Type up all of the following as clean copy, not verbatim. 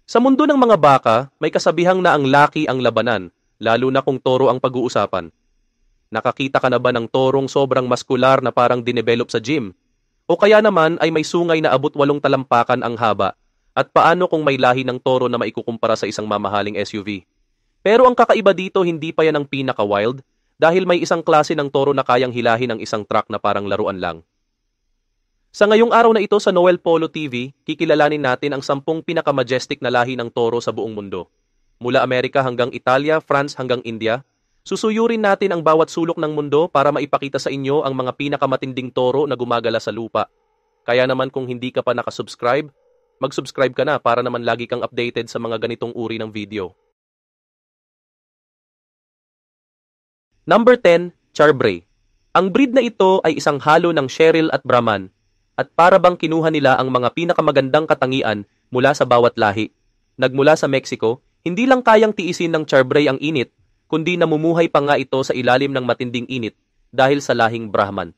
Sa mundo ng mga baka, may kasabihang na ang laki ang labanan, lalo na kung toro ang pag-uusapan. Nakakita ka na ba ng torong sobrang maskular na parang dinevelop sa gym? O kaya naman ay may sungay na abot 8 talampakan ang haba? At paano kung may lahi ng toro na maikukumpara sa isang mamahaling SUV? Pero ang kakaiba dito hindi pa yan ang pinaka-wild dahil may isang klase ng toro na kayang hilahin ang isang truck na parang laruan lang. Sa ngayong araw na ito sa Noel Polo TV, kikilalanin natin ang 10 pinaka-majestic na lahi ng toro sa buong mundo. Mula Amerika hanggang Italia, France hanggang India, susuyurin natin ang bawat sulok ng mundo para maipakita sa inyo ang mga pinakamatinding toro na gumagala sa lupa. Kaya naman kung hindi ka pa nakasubscribe, mag-subscribe ka na para naman lagi kang updated sa mga ganitong uri ng video. Number 10, Charbray. Ang breed na ito ay isang halo ng Sherrill at Brahman at para bang kinuha nila ang mga pinakamagandang katangian mula sa bawat lahi. Nagmula sa Mexico, hindi lang kayang tiisin ng Charbray ang init, kundi namumuhay pa nga ito sa ilalim ng matinding init dahil sa lahing Brahman.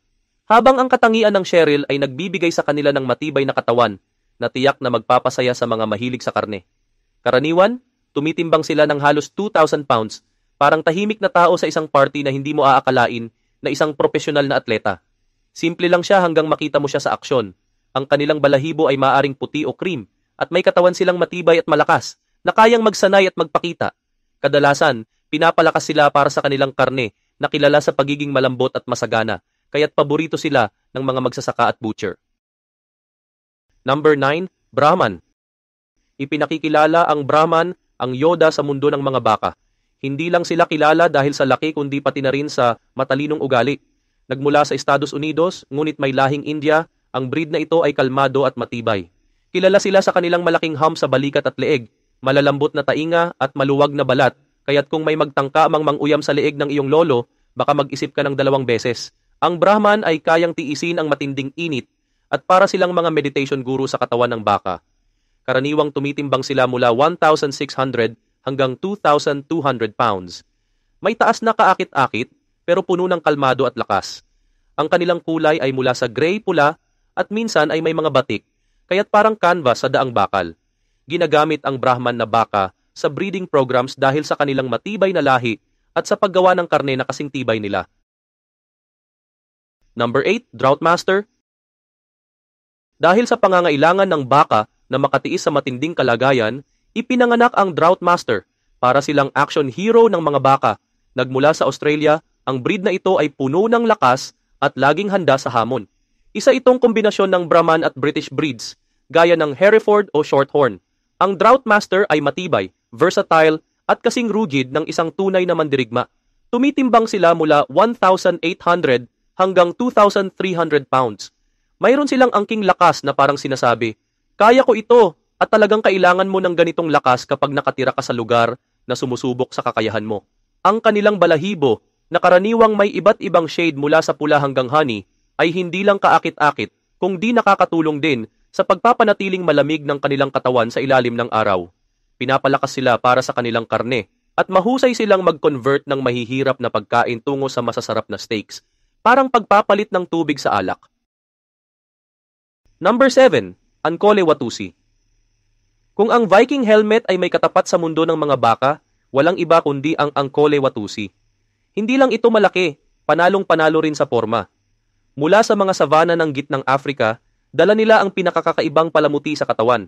Habang ang katangian ng Sherrill ay nagbibigay sa kanila ng matibay na katawan na tiyak na magpapasaya sa mga mahilig sa karne. Karaniwan, tumitimbang sila ng halos 2,000 pounds, parang tahimik na tao sa isang party na hindi mo aakalain na isang profesional na atleta. Simple lang siya hanggang makita mo siya sa aksyon. Ang kanilang balahibo ay maaring puti o cream at may katawan silang matibay at malakas na kayang magsanay at magpakita. Kadalasan, pinapalakas sila para sa kanilang karne na kilala sa pagiging malambot at masagana, kaya't paborito sila ng mga magsasaka at butcher. Number 9, Brahman. Ipinakikilala ang Brahman, ang Yoda sa mundo ng mga baka. Hindi lang sila kilala dahil sa laki kundi pati na rin sa matalinong ugali. Nagmula sa Estados Unidos, ngunit may lahing India, ang breed na ito ay kalmado at matibay. Kilala sila sa kanilang malaking hump sa balikat at leeg, malalambot na tainga at maluwag na balat, kaya't kung may magtangka mang manguyam sa leeg ng iyong lolo, baka mag-isip ka ng 2 beses. Ang Brahman ay kayang tiisin ang matinding init at para silang mga meditation guru sa katawan ng baka. Karaniwang tumitimbang sila mula 1,600 hanggang 2,200 pounds. May taas na kaakit-akit pero puno ng kalmado at lakas. Ang kanilang kulay ay mula sa gray, pula at minsan ay may mga batik, kaya't parang canvas sa daang bakal. Ginagamit ang Brahman na baka sa breeding programs dahil sa kanilang matibay na lahi at sa paggawa ng karne na kasing tibay nila. Number 8, Droughtmaster. Dahil sa pangangailangan ng baka na makatiis sa matinding kalagayan, ipinanganak ang Droughtmaster para silang action hero ng mga baka. Nagmula sa Australia, ang breed na ito ay puno ng lakas at laging handa sa hamon. Isa itong kombinasyon ng Brahman at British breeds, gaya ng Hereford o Shorthorn. Ang Droughtmaster ay matibay, versatile at kasing rugged ng isang tunay na mandirigma. Tumitimbang sila mula 1,800 hanggang 2,300 pounds. Mayroon silang angking lakas na parang sinasabi, "Kaya ko ito," at talagang kailangan mo ng ganitong lakas kapag nakatira ka sa lugar na sumusubok sa kakayahan mo. Ang kanilang balahibo, na karaniwang may iba't ibang shade mula sa pula hanggang honey, ay hindi lang kaakit-akit, kundi nakakatulong din sa pagpapanatiling malamig ng kanilang katawan sa ilalim ng araw. Pinapalakas sila para sa kanilang karne, at mahusay silang mag-convert ng mahihirap na pagkain tungo sa masasarap na steaks, parang pagpapalit ng tubig sa alak. Number 7, Ankole Watusi. Kung ang Viking helmet ay may katapat sa mundo ng mga baka, walang iba kundi ang Ankole Watusi. Hindi lang ito malaki, panalong-panalo rin sa forma. Mula sa mga savana ng gitnang Africa, dala nila ang pinakakakaibang palamuti sa katawan.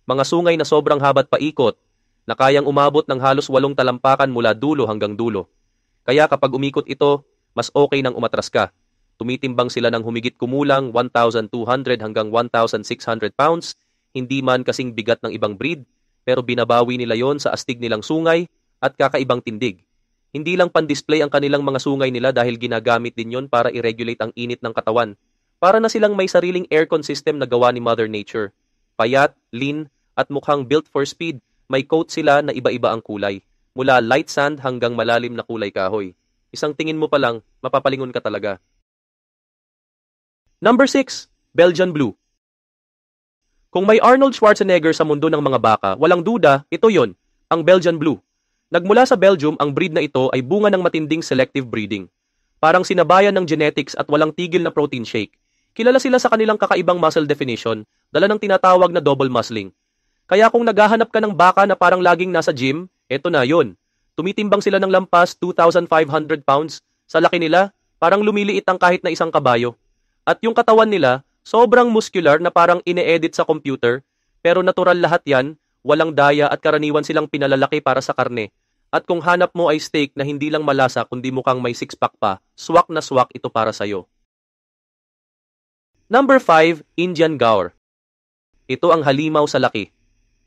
Mga sungay na sobrang haba't paikot, na kayang umabot ng halos 8 talampakan mula dulo hanggang dulo. Kaya kapag umikot ito, mas okay nang umatras ka. Tumitimbang sila ng humigit kumulang 1,200 hanggang 1,600 pounds, hindi man kasing bigat ng ibang breed, pero binabawi nila yon sa astig nilang sungay at kakaibang tindig. Hindi lang pan-display ang kanilang mga sungay nila dahil ginagamit din yon para i-regulate ang init ng katawan. Para na silang may sariling aircon system na gawa ni Mother Nature. Payat, lean, at mukhang built for speed, may coat sila na iba-iba ang kulay. Mula light sand hanggang malalim na kulay kahoy. Isang tingin mo pa lang, mapapalingon ka talaga. Number 6, Belgian Blue. Kung may Arnold Schwarzenegger sa mundo ng mga baka, walang duda, ito yon, ang Belgian Blue. Nagmula sa Belgium, ang breed na ito ay bunga ng matinding selective breeding. Parang sinabayan ng genetics at walang tigil na protein shake. Kilala sila sa kanilang kakaibang muscle definition, dala ng tinatawag na double muscling. Kaya kung naghahanap ka ng baka na parang laging nasa gym, eto na yon. Tumitimbang sila ng lampas 2,500 pounds. Sa laki nila, parang lumiliit ang kahit na isang kabayo. At yung katawan nila, sobrang muscular na parang ine-edit sa computer, pero natural lahat yan, walang daya at karaniwan silang pinalalaki para sa karne. At kung hanap mo ay steak na hindi lang malasa kundi mukhang may six-pack pa, swak na swak ito para sa'yo. Number 5, Indian Gaur. Ito ang halimaw sa laki.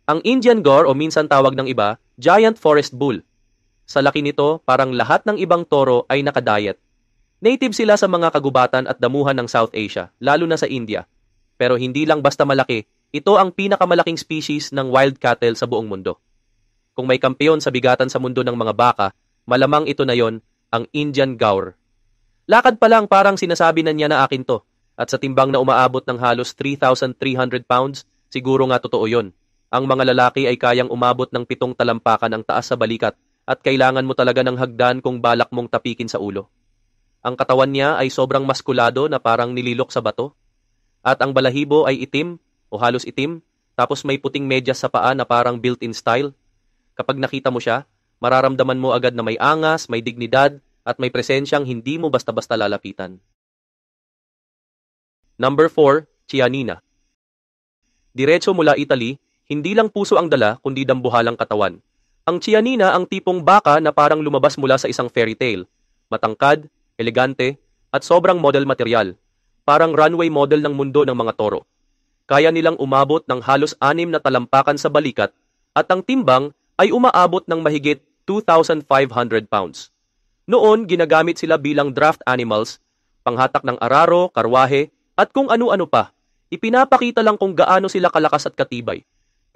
Ang Indian Gaur o minsan tawag ng iba, Giant Forest Bull. Sa laki nito, parang lahat ng ibang toro ay nakadiet. Native sila sa mga kagubatan at damuhan ng South Asia, lalo na sa India. Pero hindi lang basta malaki, ito ang pinakamalaking species ng wild cattle sa buong mundo. Kung may kampeon sa bigatan sa mundo ng mga baka, malamang ito na yon, ang Indian Gaur. Lakad pa lang parang sinasabi na niya na akin to. At sa timbang na umaabot ng halos 3,300 pounds, siguro nga totoo yon. Ang mga lalaki ay kayang umabot ng 7 talampakan ang taas sa balikat at kailangan mo talaga ng hagdan kung balak mong tapikin sa ulo. Ang katawan niya ay sobrang maskulado na parang nililok sa bato. At ang balahibo ay itim o halos itim, tapos may puting medyas sa paa na parang built-in style. Kapag nakita mo siya, mararamdaman mo agad na may angas, may dignidad, at may presensyang hindi mo basta-basta lalapitan. Number 4, Chianina. Diretso mula Italy, hindi lang puso ang dala kundi dambuhalang katawan. Ang Chianina ang tipong baka na parang lumabas mula sa isang fairy tale. Matangkad, elegante, at sobrang model material. Parang runway model ng mundo ng mga toro. Kaya nilang umabot ng halos 6 na talampakan sa balikat at ang timbang ay umaabot ng mahigit 2,500 pounds. Noon, ginagamit sila bilang draft animals, panghatak ng araro, karwahe, at kung ano-ano pa. Ipinapakita lang kung gaano sila kalakas at katibay.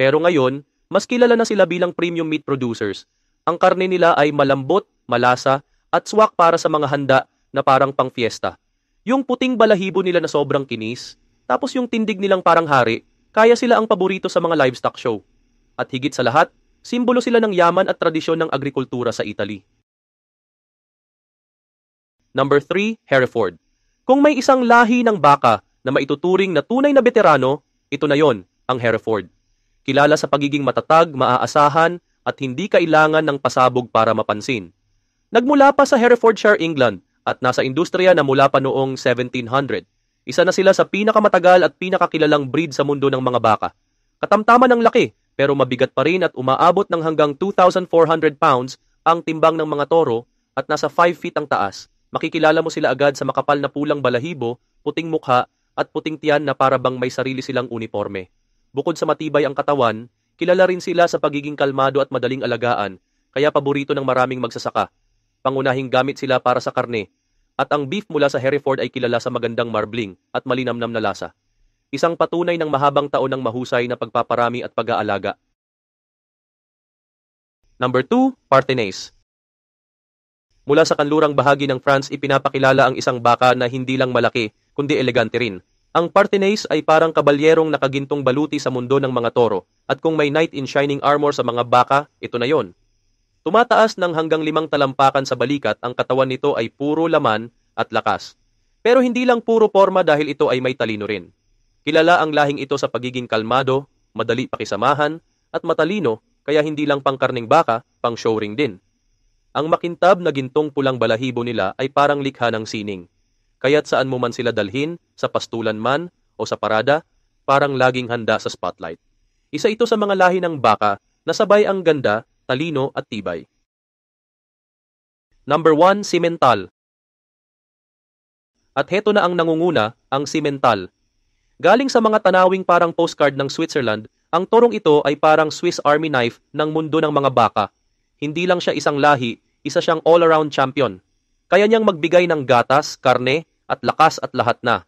Pero ngayon, mas kilala na sila bilang premium meat producers. Ang karne nila ay malambot, malasa, at swak para sa mga handa na parang pang fiesta. Yung puting balahibo nila na sobrang kinis, tapos yung tindig nilang parang hari, kaya sila ang paborito sa mga livestock show. At higit sa lahat, simbolo sila ng yaman at tradisyon ng agrikultura sa Italy. Number 3, Hereford. Kung may isang lahi ng baka na maituturing na tunay na veterano, ito na yon, ang Hereford. Kilala sa pagiging matatag, maaasahan, at hindi kailangan ng pasabog para mapansin. Nagmula pa sa Herefordshire, England, at nasa industriya na mula pa noong 1700. Isa na sila sa pinakamatagal at pinakakilalang breed sa mundo ng mga baka. Katamtaman ng laki, pero mabigat pa rin at umaabot ng hanggang 2,400 pounds ang timbang ng mga toro at nasa 5 feet ang taas. Makikilala mo sila agad sa makapal na pulang balahibo, puting mukha, at puting tiyan na para bang may sarili silang uniforme. Bukod sa matibay ang katawan, kilala rin sila sa pagiging kalmado at madaling alagaan, kaya paborito ng maraming magsasaka. Pangunahing gamit sila para sa karne, at ang beef mula sa Hereford ay kilala sa magandang marbling at malinamnam na lasa. Isang patunay ng mahabang taon ng mahusay na pagpaparami at pag-aalaga. Number 2, Partenay. Mula sa kanlurang bahagi ng France, ipinapakilala ang isang baka na hindi lang malaki, kundi elegante rin. Ang Partenay ay parang kabalyerong nakagintong baluti sa mundo ng mga toro, at kung may knight in shining armor sa mga baka, ito na yon. Tumataas ng hanggang 5 talampakan sa balikat, ang katawan nito ay puro laman at lakas. Pero hindi lang puro forma dahil ito ay may talino rin. Kilala ang lahing ito sa pagiging kalmado, madali pakisamahan, at matalino, kaya hindi lang pangkarning baka, pang showring din. Ang makintab na gintong pulang balahibo nila ay parang likha ng sining. Kaya't saan mo man sila dalhin, sa pastulan man o sa parada, parang laging handa sa spotlight. Isa ito sa mga lahi ng baka na sabay ang ganda, talino at tibay. Number 1, Simmental. At heto na ang nangunguna, ang Simmental. Galing sa mga tanawing parang postcard ng Switzerland, ang torong ito ay parang Swiss Army knife ng mundo ng mga baka. Hindi lang siya isang lahi, isa siyang all-around champion. Kaya niyang magbigay ng gatas, karne, at lakas at lahat na.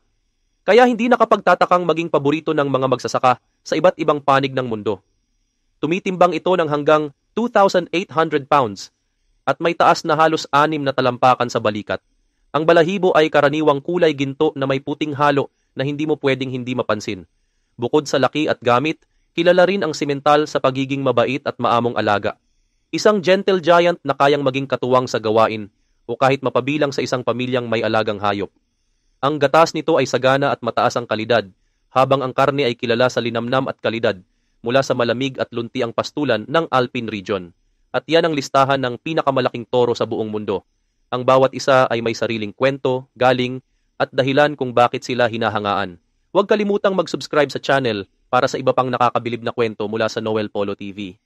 Kaya hindi nakapagtatakang maging paborito ng mga magsasaka sa iba't ibang panig ng mundo. Tumitimbang ito ng hanggang 2,800 pounds at may taas na halos 6 na talampakan sa balikat. Ang balahibo ay karaniwang kulay ginto na may puting halo na hindi mo pwedeng hindi mapansin. Bukod sa laki at gamit, kilala rin ang Simmental sa pagiging mabait at maamong alaga. Isang gentle giant na kayang maging katuwang sa gawain o kahit mapabilang sa isang pamilyang may alagang hayop. Ang gatas nito ay sagana at mataas ang kalidad, habang ang karne ay kilala sa linamnam at kalidad. mula sa malamig at luntiang pastulan ng Alpine region. At yan ang listahan ng pinakamalaking toro sa buong mundo. Ang bawat isa ay may sariling kwento, galing, at dahilan kung bakit sila hinahangaan. Huwag kalimutang mag-subscribe sa channel para sa iba pang nakakabilib na kwento mula sa Noel Polo TV.